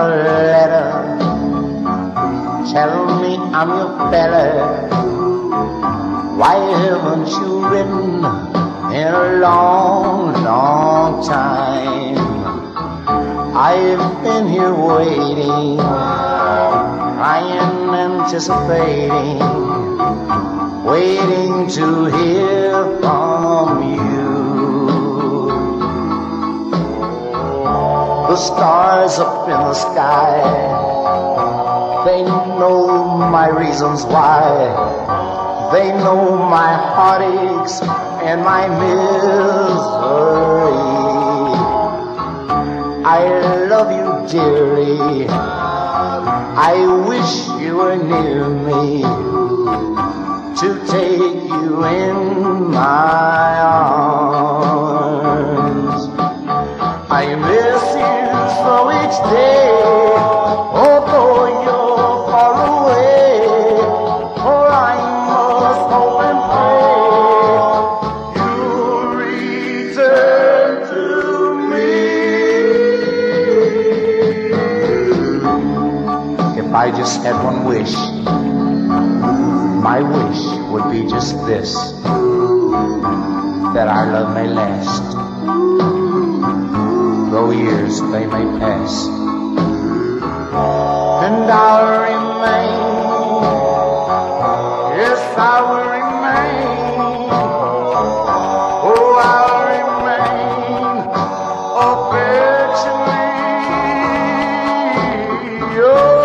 a letter. Tell me I'm your fella. Why haven't you written in a long, long time? I've been here waiting, crying, anticipating, waiting to hear from you. The stars up in the sky, they know my reasons why. They know my heartaches and my misery. I love you dearly. I wish you were near me to take you in my arms. I miss you so each day, although you're far away. For I must hope and pray you'll return to me. If I just had one wish, my wish would be just this: that our love may last, though years they may pass, and I'll remain, yes, I will remain, oh, I'll remain affectionately yours.